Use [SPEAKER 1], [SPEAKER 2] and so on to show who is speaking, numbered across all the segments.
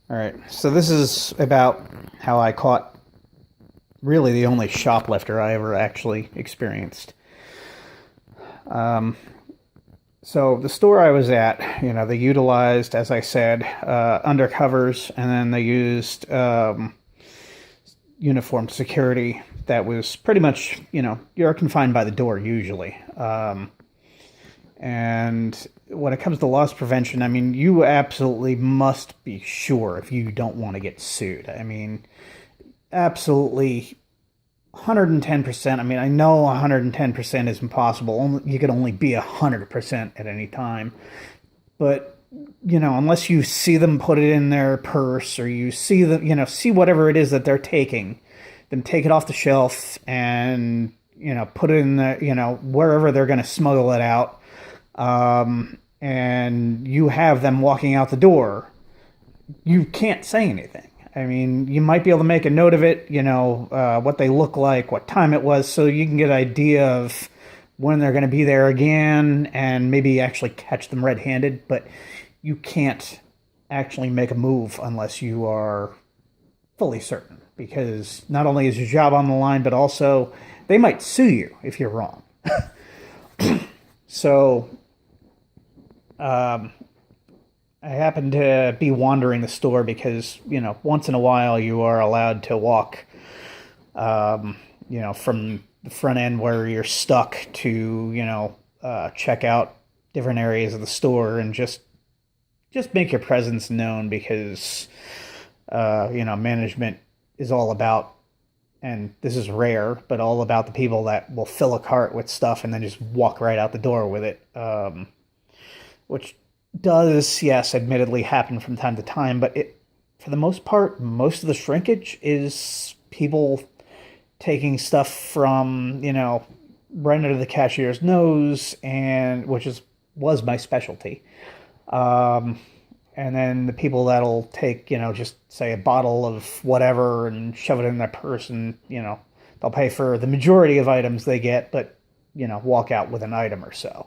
[SPEAKER 1] All right. So this is about how I caught really the only shoplifter I ever actually experienced. Um, so the store I was at, they utilized, as I said, undercovers, and then they used uniformed security that was pretty much, you're confined by the door usually. And when it comes to loss prevention, I mean, you absolutely must be sure if you don't want to get sued. I mean, absolutely 110%. I mean, I know 110% is impossible. You can only be 100% at any time. But, unless you see them put it in their purse or you see them, see whatever it is that they're taking, then take it off the shelf and, put it in the, wherever they're going to smuggle it out. And you have them walking out the door, you can't say anything. I mean, you might be able to make a note of it, what they look like, what time it was, so you can get an idea of when they're going to be there again and maybe actually catch them red-handed. But you can't actually make a move unless you are fully certain, because not only is your job on the line, but also they might sue you if you're wrong. So I happened to be wandering the store because, once in a while you are allowed to walk, from the front end where you're stuck to, check out different areas of the store and just make your presence known because, management is all about, and this is rare, but all about the people that will fill a cart with stuff and then just walk right out the door with it. Which does, yes, admittedly happen from time to time, but for the most part, most of the shrinkage is people taking stuff from, right under the cashier's nose, and was my specialty. And then the people that'll take, just say a bottle of whatever and shove it in their purse, and, they'll pay for the majority of items they get, but, walk out with an item or so.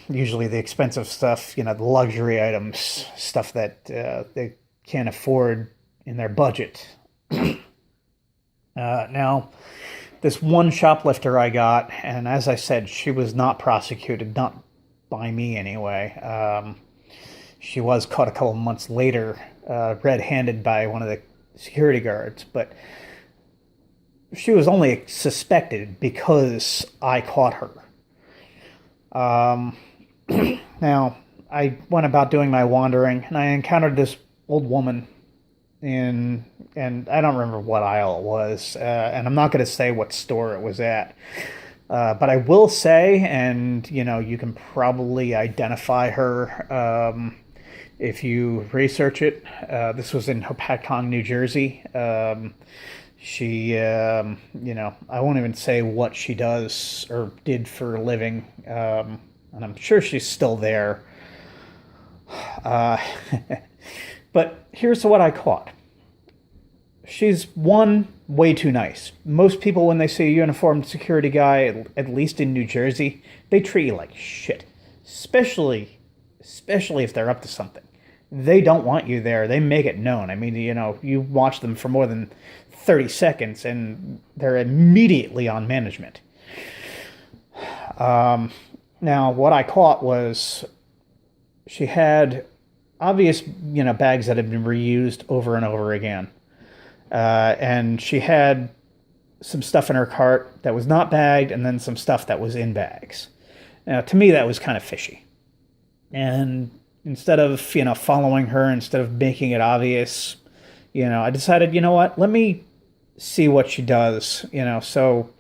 [SPEAKER 1] Usually the expensive stuff, the luxury items, stuff that they can't afford in their budget. Now, this one shoplifter I got, and as I said, she was not prosecuted, not by me anyway. She was caught a couple months later, red-handed by one of the security guards, but she was only suspected because I caught her. Now, I went about doing my wandering, and I encountered this old woman and I don't remember what aisle it was, and I'm not going to say what store it was at, but I will say, and you can probably identify her if you research it. This was in Hopatcong, New Jersey. She, I won't even say what she does or did for a living, and I'm sure she's still there. Uh, but here's what I caught. She's, one, way too nice. Most people, when they see a uniformed security guy, at least in New Jersey, they treat you like shit. Especially if they're up to something. They don't want you there. They make it known. I mean, you watch them for more than 30 seconds and they're immediately on management. Now, what I caught was she had obvious, bags that had been reused over and over again. And she had some stuff in her cart that was not bagged, and then some stuff that was in bags. Now, to me, that was kind of fishy. And instead of, following her, instead of making it obvious, I decided, what, let me see what she does, so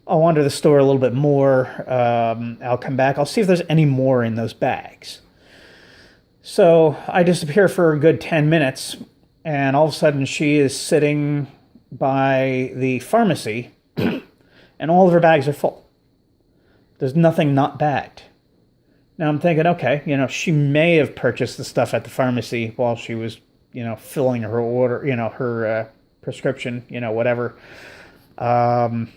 [SPEAKER 1] I'll wander the store a little bit more. I'll come back. I'll see if there's any more in those bags. So I disappear for a good 10 minutes, and all of a sudden she is sitting by the pharmacy, and all of her bags are full. There's nothing not bagged. Now I'm thinking, okay, she may have purchased the stuff at the pharmacy while she was, filling her order, her prescription, whatever. And,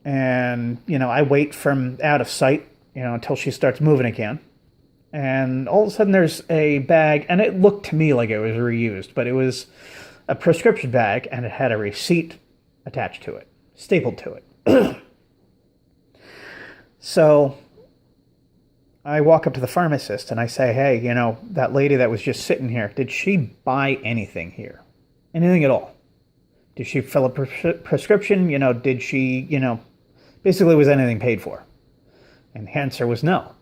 [SPEAKER 1] I wait from out of sight, until she starts moving again. And all of a sudden there's a bag, and it looked to me like it was reused, but it was a prescription bag, and it had a receipt attached to it, stapled to it. So I walk up to the pharmacist and I say, hey, that lady that was just sitting here, did she buy anything here? Anything at all? Did she fill a prescription? Did she, basically was anything paid for? And the answer was no.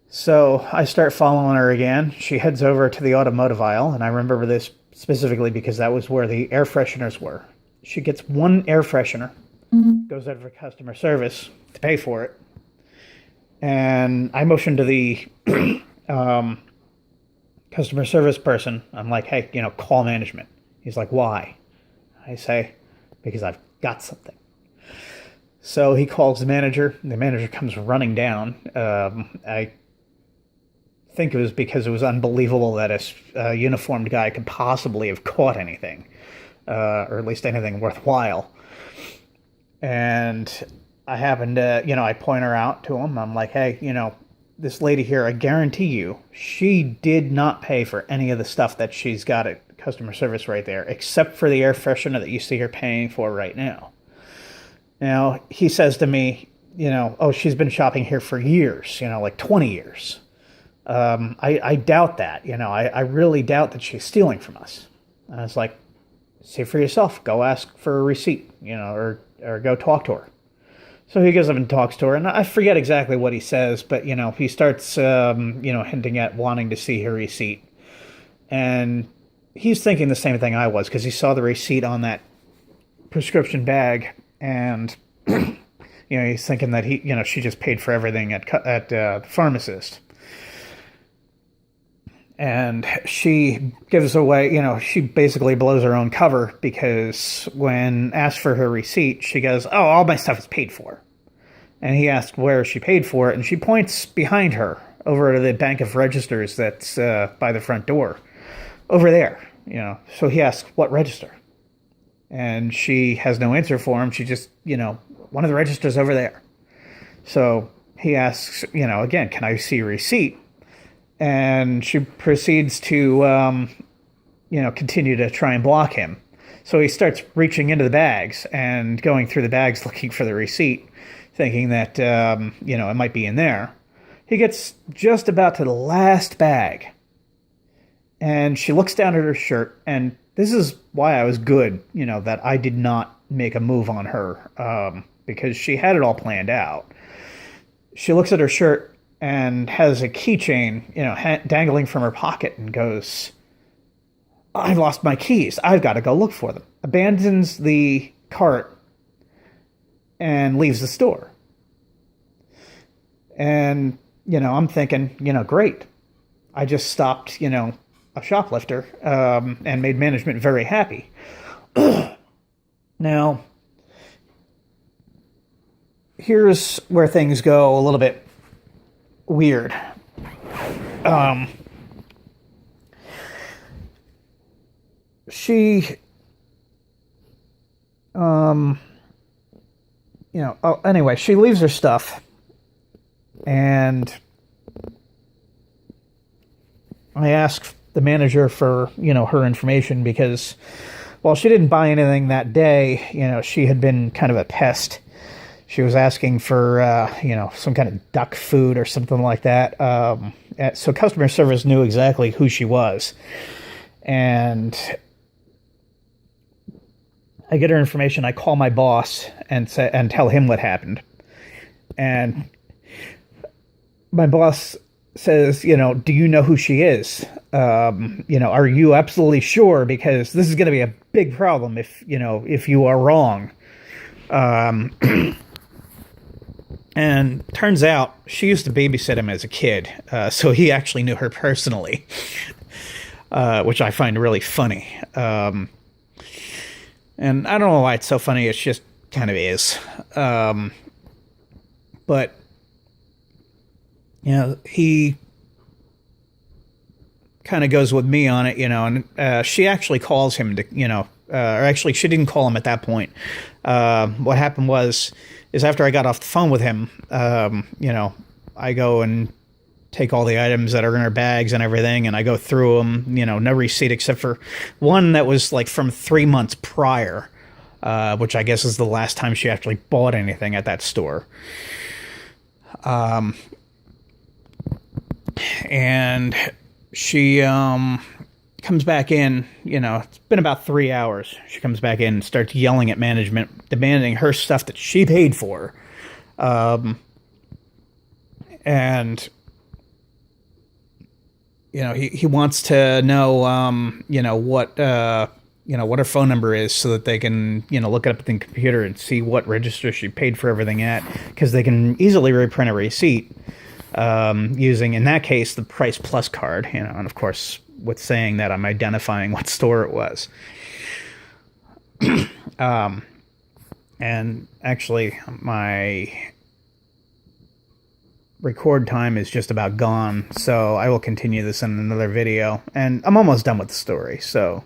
[SPEAKER 1] So I start following her again. She heads over to the automotive aisle, and I remember this specifically because that was where the air fresheners were. She gets one air freshener, goes over to customer service to pay for it, and I motion to the customer service person. I'm like, hey, call management. He's like, why? I say, because I've got something. So he calls the manager. The manager comes running down. I think it was because it was unbelievable that a uniformed guy could possibly have caught anything, or at least anything worthwhile. And I happened to, I point her out to him. I'm like, hey, this lady here, I guarantee you, she did not pay for any of the stuff that she's got at customer service right there, except for the air freshener that you see her paying for right now. Now, he says to me, oh, she's been shopping here for years, like 20 years. I doubt that, I really doubt that she's stealing from us. And I was like, see for yourself, go ask for a receipt, or go talk to her. So he goes up and talks to her, and I forget exactly what he says, but, he starts, hinting at wanting to see her receipt. And he's thinking the same thing I was, because he saw the receipt on that prescription bag, and, he's thinking that she just paid for everything at the pharmacist. And she gives away, she basically blows her own cover, because when asked for her receipt, she goes, oh, all my stuff is paid for. And he asked where she paid for it, and she points behind her over to the bank of registers that's by the front door. Over there, So he asks, what register? And she has no answer for him. She just, one of the registers over there. So he asks, again, can I see a receipt? And she proceeds to, continue to try and block him. So he starts reaching into the bags and going through the bags looking for the receipt, thinking that, it might be in there. He gets just about to the last bag. And she looks down at her shirt, and this is why I was good, that I did not make a move on her, because she had it all planned out. She looks at her shirt and has a keychain, dangling from her pocket, and goes, I've lost my keys. I've got to go look for them. Abandons the cart and leaves the store. And, I'm thinking, great. I just stopped, a shoplifter, and made management very happy. Now, here's where things go a little bit weird. She, anyway, she leaves her stuff, and I ask the manager for, her information, because while she didn't buy anything that day, she had been kind of a pest. She was asking for, some kind of duck food or something like that. So customer service knew exactly who she was. And I get her information. I call my boss and tell him what happened. And my boss says, do you know who she is? Are you absolutely sure? Because this is going to be a big problem if you are wrong. And turns out she used to babysit him as a kid, so he actually knew her personally, which I find really funny. And I don't know why it's so funny. It's just kind of is. But he kind of goes with me on it, and she actually calls him to, or actually she didn't call him at that point. What happened is after I got off the phone with him, I go and take all the items that are in her bags and everything, and I go through them. No receipt except for one that was like from 3 months prior, which I guess is the last time she actually bought anything at that store. And she comes back in, it's been about 3 hours. She comes back in and starts yelling at management, demanding her stuff that she paid for. And, he wants to know, what her phone number is so that they can, look it up in the computer and see what register she paid for everything at, because they can easily reprint a receipt using, in that case, the Price Plus card, and of course, with saying that, I'm identifying what store it was. And actually, my record time is just about gone, so I will continue this in another video, and I'm almost done with the story, so